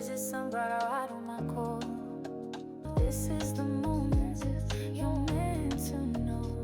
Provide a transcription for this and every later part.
visit some brother out on my call. This is the moment you're meant to know.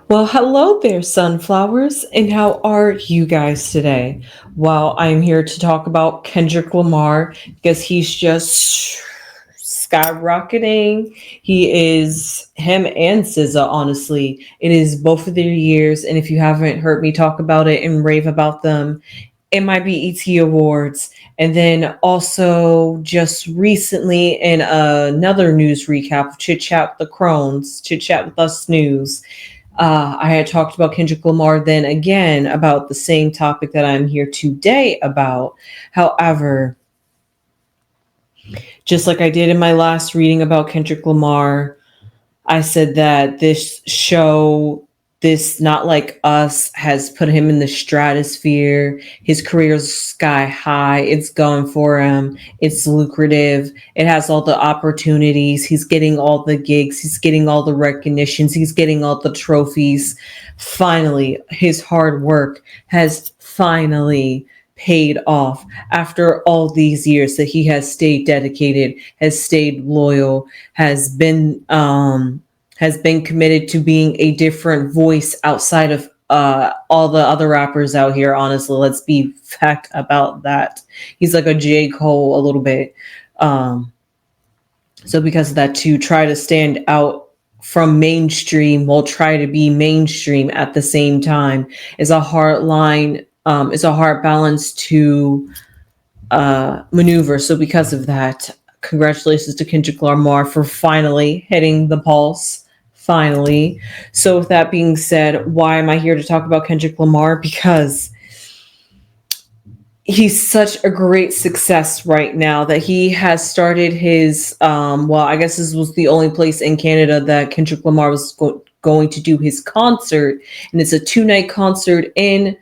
Well, hello there, sunflowers, and how are you guys today? Well, I'm here to talk about Kendrick Lamar because he's just skyrocketing. He is him and SZA, honestly. It is both of their years, and if you haven't heard me talk about it and rave about them, it might be ET Awards. And then also just recently in another news recap, Chit Chat with the Crones, Chit Chat with Us News. I had talked about Kendrick Lamar then again about the same topic that I'm here today about. However, just like I did in my last reading about Kendrick Lamar, I said that this show, this Not Like Us, has put him in the stratosphere. His career's sky high. It's going for him. It's lucrative. It has all the opportunities. He's getting all the gigs. He's getting all the recognitions. He's getting all the trophies. Finally, his hard work has finally paid off after all these years that he has stayed dedicated, has stayed loyal, has been committed to being a different voice outside of all the other rappers out here. Honestly, let's be fact about that. He's like a J. Cole a little bit. So because of that, to try to stand out from mainstream while try to be mainstream at the same time is a hard line. Is a hard balance to maneuver. So because of that, congratulations to Kendrick Lamar for finally hitting the pulse. Finally. So with that being said, why am I here to talk about Kendrick Lamar? Because he's such a great success right now that he has started his well, I guess this was the only place in Canada that Kendrick Lamar was going to do his concert, and it's a 2-night concert in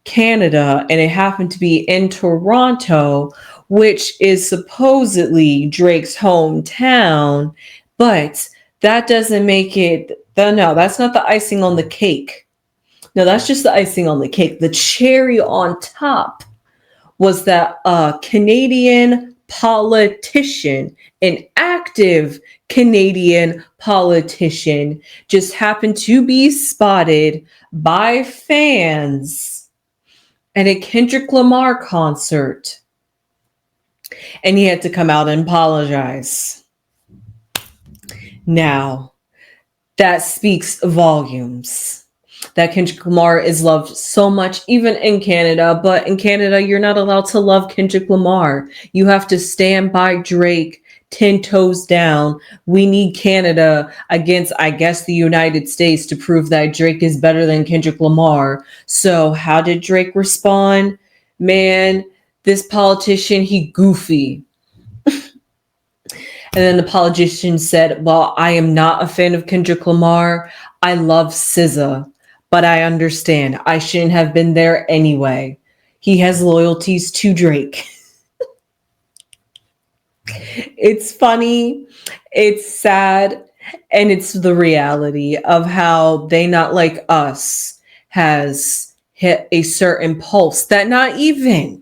Canada, and it happened to be in Toronto, which is supposedly Drake's hometown, but that doesn't make it. No, that's not the icing on the cake. No, that's just the icing on the cake. The cherry on top was that a Canadian politician, an active Canadian politician, just happened to be spotted by fans at a Kendrick Lamar concert, and he had to come out and apologize. Now, that speaks volumes. That Kendrick Lamar is loved so much, even in Canada, but in Canada, you're not allowed to love Kendrick Lamar. You have to stand by Drake 10 toes down. We need Canada against, I guess, the United States to prove that Drake is better than Kendrick Lamar. So how did Drake respond? Man, this politician, he goofy. And then the politician said, well, I am not a fan of Kendrick Lamar. I love SZA, but I understand. I shouldn't have been there anyway. He has loyalties to Drake. It's funny, it's sad, and it's the reality of how They Not Like Us has hit a certain pulse that not even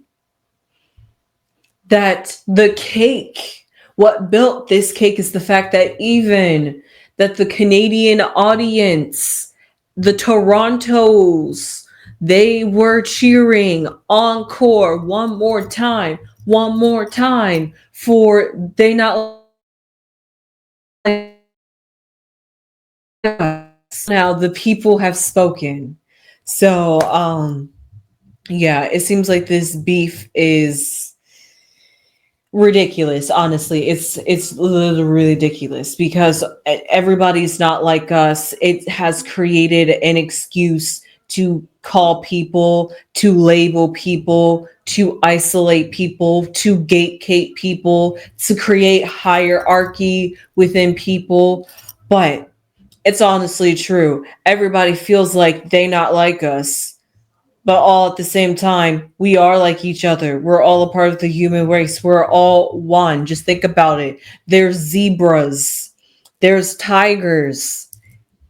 that the cake, what built this cake is the fact that even that the Canadian audience, the Torontos, they were cheering encore one more time for They Not Like Us. Now the people have spoken. So yeah, it seems like this beef is ridiculous. Honestly, it's literally ridiculous because everybody's not like us. It has created an excuse to call people, to label people, to isolate people, to gatekeep people, to create hierarchy within people. But it's honestly true. Everybody feels like they not like us, but all at the same time, we are like each other. We're all a part of the human race. We're all one. Just think about it. There's zebras, there's tigers,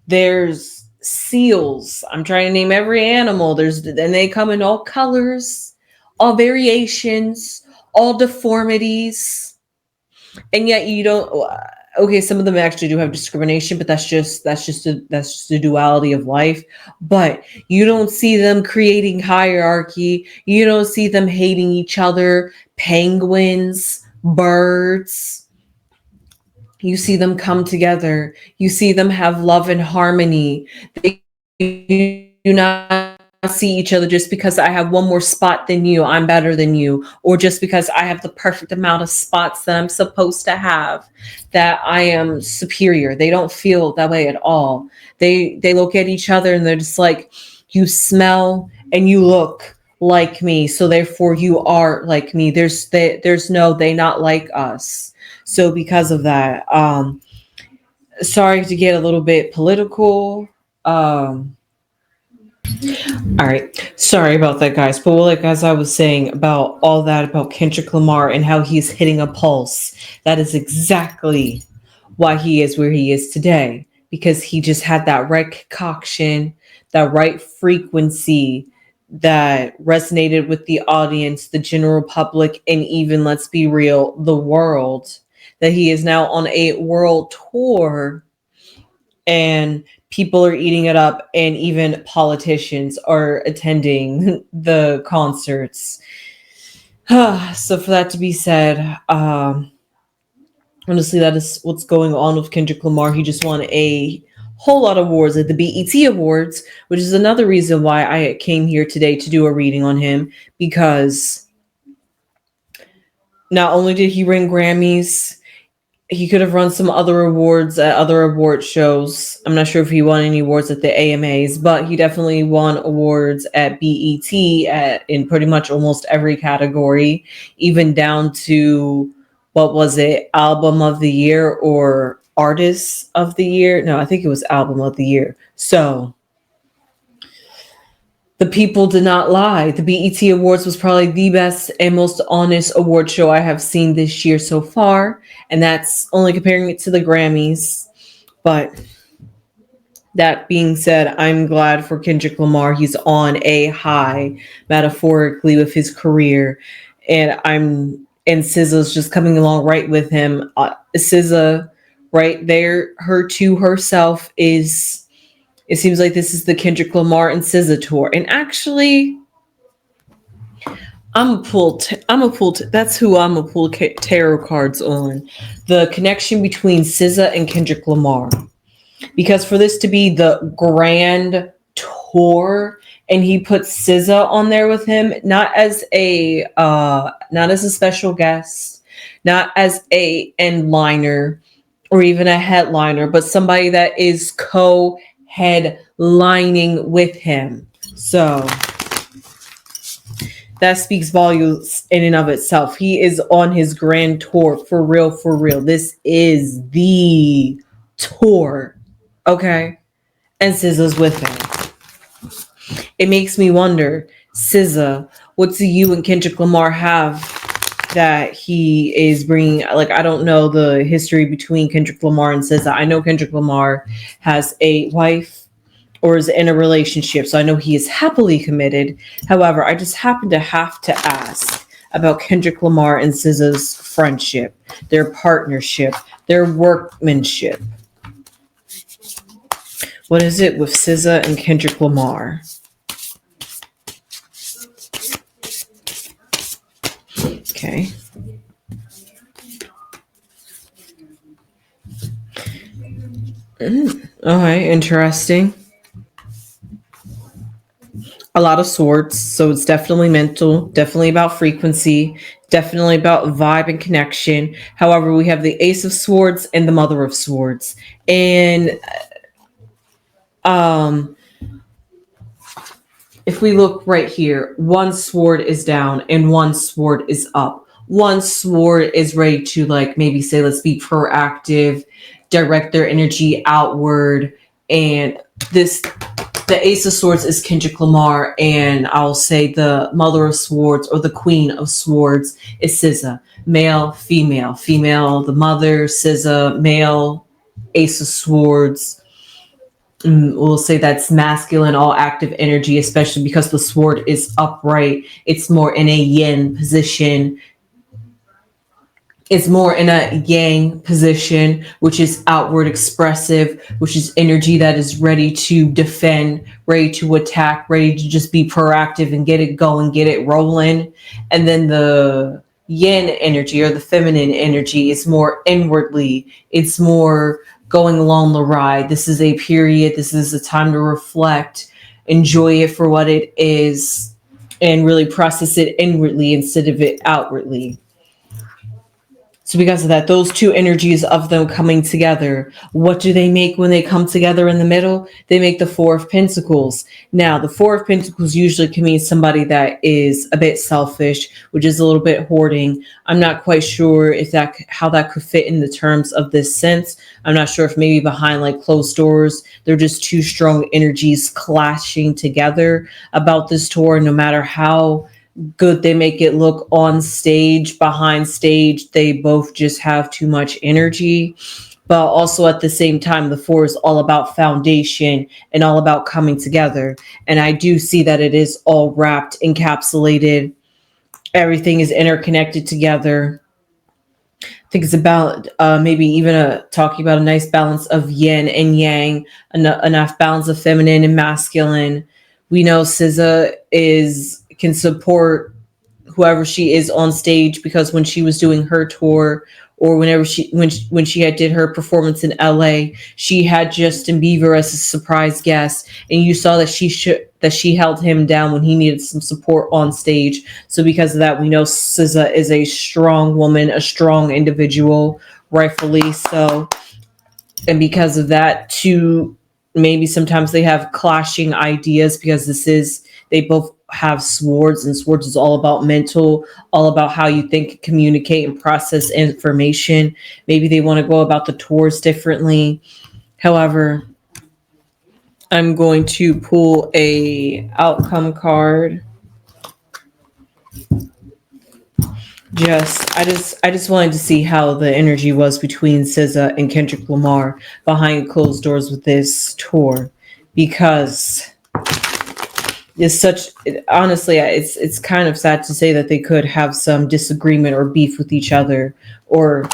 there's seals. I'm trying to name every animal. And they come in all colors, all variations, all deformities. And yet you don't. Okay, some of them actually do have discrimination, but that's just a duality of life. But you don't see them creating hierarchy. You don't see them hating each other. Penguins, birds. You see them come together. You see them have love and harmony. They do not see each other just because I have one more spot than you, I'm better than you, or just because I have the perfect amount of spots that I'm supposed to have, that I am superior. They don't feel that way at all. They look at each other and they're just like, you smell and you look like me, so therefore you are like me. There's no they not like us. So because of that, sorry to get a little bit political. All right. Sorry about that, guys. But like as I was saying about all that about Kendrick Lamar and how he's hitting a pulse, that is exactly why he is where he is today. Because he just had that right concoction, that right frequency that resonated with the audience, the general public, and even, let's be real, the world. That he is now on a world tour and people are eating it up, and even politicians are attending the concerts. So for that to be said, honestly, that is what's going on with Kendrick Lamar. He just won a whole lot of awards at the BET Awards, which is another reason why I came here today to do a reading on him, because not only did he win Grammys, he could have run some other awards at other award shows. I'm not sure if he won any awards at the AMAs, but he definitely won awards at BET in pretty much almost every category, even down to, what was it, Album of the Year or Artist of the Year? No, I think it was Album of the Year. So the people did not lie. The BET Awards was probably the best and most honest award show I have seen this year so far. And that's only comparing it to the Grammys. But that being said, I'm glad for Kendrick Lamar. He's on a high, metaphorically, with his career. And SZA's just coming along right with him. SZA, right there, her to herself is... It seems like this is the Kendrick Lamar and SZA tour. And actually, that's who I'm a pull tarot cards on. The connection between SZA and Kendrick Lamar. Because for this to be the grand tour, and he put SZA on there with him, not as a special guest, not as a endliner or even a headliner, but somebody that is headlining with him. So that speaks volumes in and of itself. He is on his grand tour, for real, for real. This is the tour, okay? And SZA's with him. It makes me wonder, SZA, what do you and Kendrick Lamar have that he is bringing? Like, I don't know the history between Kendrick Lamar and SZA. I know Kendrick Lamar has a wife or is in a relationship, so I know he is happily committed. However, I just happen to have to ask about Kendrick Lamar and SZA's friendship, their partnership, their workmanship. What is it with SZA and Kendrick Lamar? Okay. Okay, interesting. A lot of swords, so it's definitely mental, definitely about frequency, definitely about vibe and connection. However, we have the Ace of Swords and the Mother of Swords. And if we look right here, one sword is down and one sword is up. One sword is ready to, like, maybe say, let's be proactive, direct their energy outward, And the Ace of Swords is Kendrick Lamar, and I'll say the Mother of Swords or the Queen of Swords is SZA. Male, female, female, the mother, SZA, male, Ace of Swords. We'll say that's masculine, all active energy, especially because the sword is upright. It's more in a yin position. It's more in a yang position, which is outward expressive, which is energy that is ready to defend, ready to attack, ready to just be proactive and get it going, get it rolling. And then the yin energy or the feminine energy is more inwardly. It's more going along the ride. This is a period. This is a time to reflect, enjoy it for what it is, and really process it inwardly instead of it outwardly. So because of that, those two energies of them coming together, what do they make when they come together in the middle? They make the Four of Pentacles. Now, the Four of Pentacles usually can mean somebody that is a bit selfish, which is a little bit hoarding. I'm not quite sure if how that could fit in the terms of this sense. I'm not sure if maybe behind like closed doors, they're just two strong energies clashing together about this tour, no matter how good they make it look on stage, behind stage, they both just have too much energy. But also at the same time, the four is all about foundation and all about coming together. And I do see that it is all wrapped, encapsulated. Everything is interconnected together. I think it's about maybe even talking about a nice balance of yin and yang, enough balance of feminine and masculine. We know SZA can support whoever she is on stage, because when she was doing her tour, or whenever when she had did her performance in LA, she had Justin Bieber as a surprise guest, and you saw that she held him down when he needed some support on stage. So because of that, we know SZA is a strong woman, a strong individual, rightfully so. And because of that, too, maybe sometimes they have clashing ideas, because they both have swords, and swords is all about mental, all about how you think, communicate, and process information. Maybe they want to go about the tours differently. However, I'm going to pull a outcome card. I just wanted to see how the energy was between SZA and Kendrick Lamar behind closed doors with this tour, because honestly, it's kind of sad to say that they could have some disagreement or beef with each other, or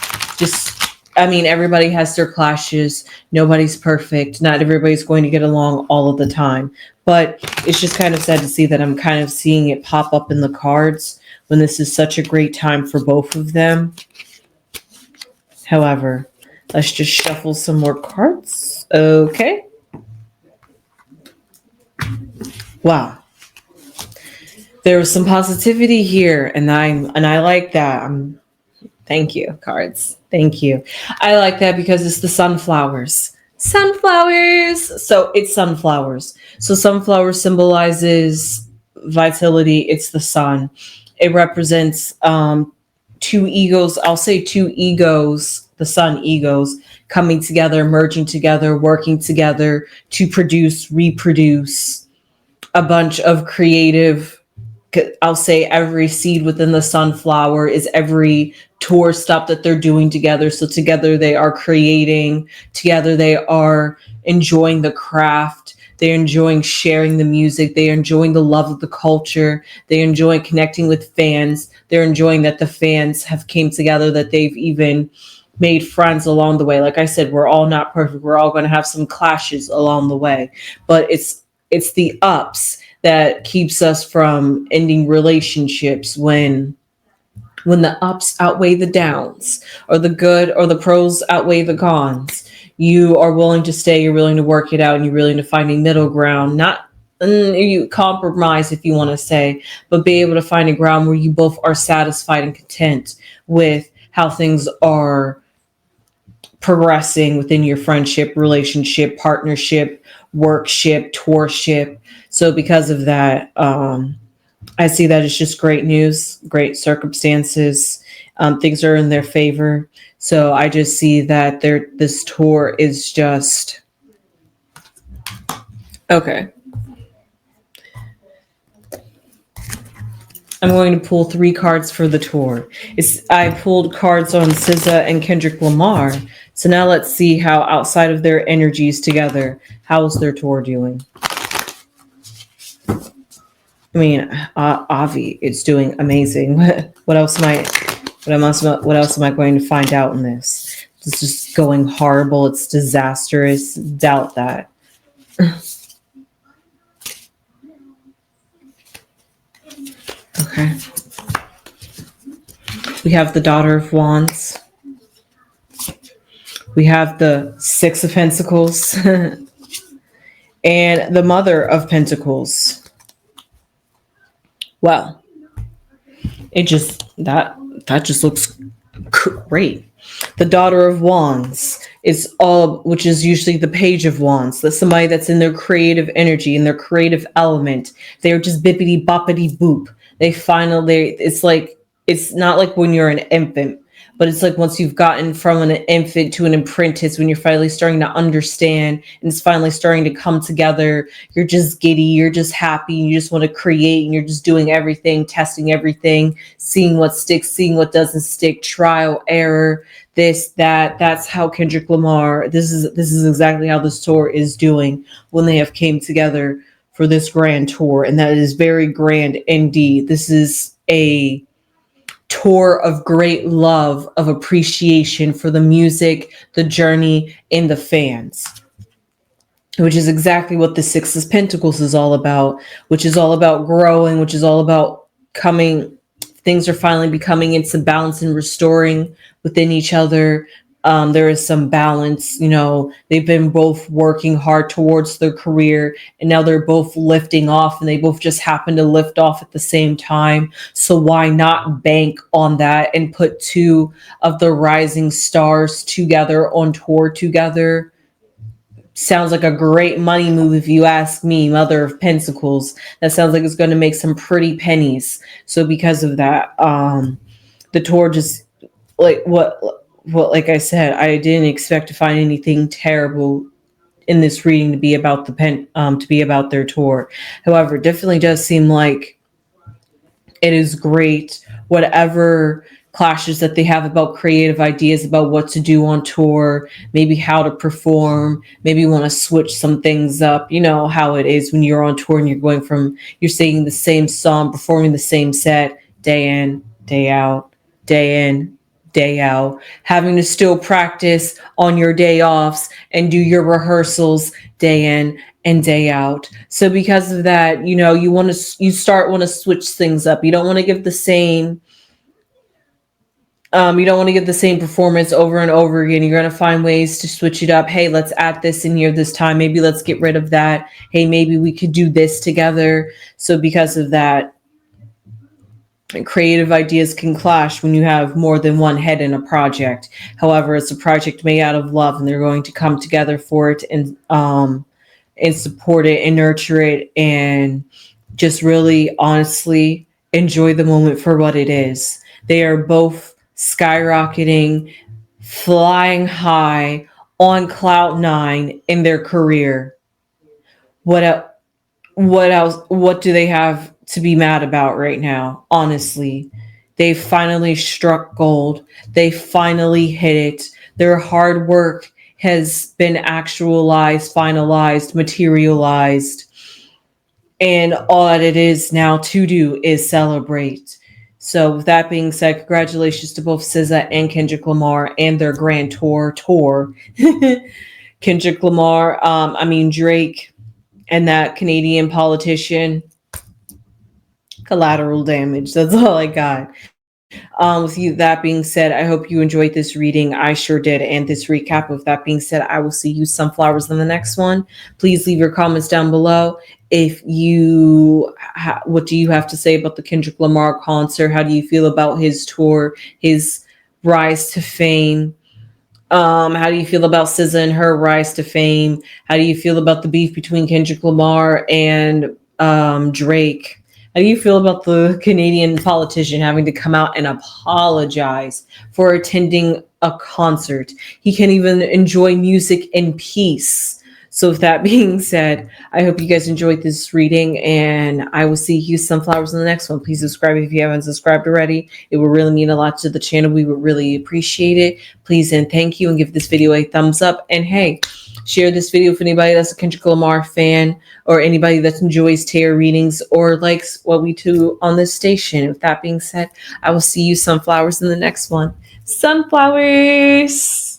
everybody has their clashes. Nobody's perfect. Not everybody's going to get along all of the time, but it's just kind of sad to see that I'm kind of seeing it pop up in the cards when this is such a great time for both of them. However, let's just shuffle some more cards. Okay. Wow. There was some positivity here, and I like that. Thank you, cards. Thank you. I like that because it's the sunflowers. Sunflowers. So it's sunflowers. So sunflower symbolizes vitality. It's the sun. It represents two egos. I'll say two egos, the sun egos, coming together, merging together, working together to reproduce a bunch of creative. I'll say every seed within the sunflower is every tour stop that they're doing together. So together they are creating, together they are enjoying the craft, they're enjoying sharing the music, they're enjoying the love of the culture, they're enjoying connecting with fans, they're enjoying that the fans have came together, that they've even made friends along the way. Like I said, we're all not perfect. We're all going to have some clashes along the way, but it's the ups that keeps us from ending relationships, when the ups outweigh the downs, or the good or the pros outweigh the cons. You are willing to stay, you're willing to work it out, and you're willing to find a middle ground. Not you compromise, if you want to say, but be able to find a ground where you both are satisfied and content with how things are progressing within your friendship, relationship, partnership, workship, tourship. So because of that, I see that it's just great news, great circumstances. Things are in their favor. So I just see that this tour is just Okay. I'm going to pull three cards for the tour. I pulled cards on SZA and Kendrick Lamar. So now let's see how outside of their energies together, how's their tour doing? I mean, Avi is doing amazing. What else am I? What else am I going to find out in this? It's just going horrible. It's disastrous. Doubt that. Okay. We have the Daughter of Wands. We have the Six of Pentacles and the Mother of Pentacles. Well, it just that just looks great. The Daughter of Wands is all, which is usually the Page of Wands. That's somebody that's in their creative energy, in their creative element. They're just bippity boppity boop. It's like, it's not like when you're an infant, but it's like once you've gotten from an infant to an apprentice, when you're finally starting to understand and it's finally starting to come together, you're just giddy, you're just happy, you just want to create, and you're just doing everything, testing everything, seeing what sticks, seeing what doesn't stick, trial, error, this, that. That's how Kendrick Lamar, this is exactly how this tour is doing when they have came together for this grand tour. And that is very grand indeed. This is a tour of great love, of appreciation for the music, the journey, and the fans, which is exactly what the Six of Pentacles is all about, which is all about growing, which is all about things are finally becoming into balance and restoring within each other. There is some balance, they've been both working hard towards their career, and now they're both lifting off, and they both just happen to lift off at the same time. So why not bank on that and put two of the rising stars together on tour together? Sounds like a great money move if you ask me, Mother of Pentacles. That sounds like it's going to make some pretty pennies. So because of that, the tour just, like like I said, I didn't expect to find anything terrible in this reading to be about to be about their tour. However, it definitely does seem like it is great. Whatever clashes that they have about creative ideas about what to do on tour, maybe how to perform, maybe you want to switch some things up. You know how it is when you're on tour and you're singing the same song, performing the same set day in, day out, day in, day out, having to still practice on your day offs and do your rehearsals day in and day out. So because of that, you want to switch things up. You don't want to give the same performance over and over again. You're going to find ways to switch it up. Hey, let's add this in here this time. Maybe let's get rid of that. Hey, maybe we could do this together. So because of that, creative ideas can clash when you have more than one head in a project. However, it's a project made out of love, and they're going to come together for it and support it and nurture it and just really honestly enjoy the moment for what it is. They are both skyrocketing, flying high on cloud nine in their career. What else? What do they have to be mad about right now? Honestly, they finally struck gold. They finally hit it. Their hard work has been actualized, finalized, materialized. And all that it is now to do is celebrate. So with that being said, congratulations to both SZA and Kendrick Lamar and their grand tour. Kendrick Lamar, Drake and that Canadian politician. Collateral damage. That's all I got. That being said, I hope you enjoyed this reading. I sure did. And this recap. With that being said, I will see you sunflowers in the next one. Please leave your comments down below. If what do you have to say about the Kendrick Lamar concert? How do you feel about his tour, his rise to fame? How do you feel about SZA and her rise to fame? How do you feel about the beef between Kendrick Lamar and Drake? How do you feel about the Canadian politician having to come out and apologize for attending a concert? He can't even enjoy music in peace. So with that being said, I hope you guys enjoyed this reading, and I will see you sunflowers in the next one. Please subscribe if you haven't subscribed already. It will really mean a lot to the channel. We would really appreciate it. Please and thank you, and give this video a thumbs up. And hey, share this video with anybody that's a Kendrick Lamar fan, or anybody that enjoys tarot readings or likes what we do on this station. With that being said, I will see you sunflowers in the next one. Sunflowers!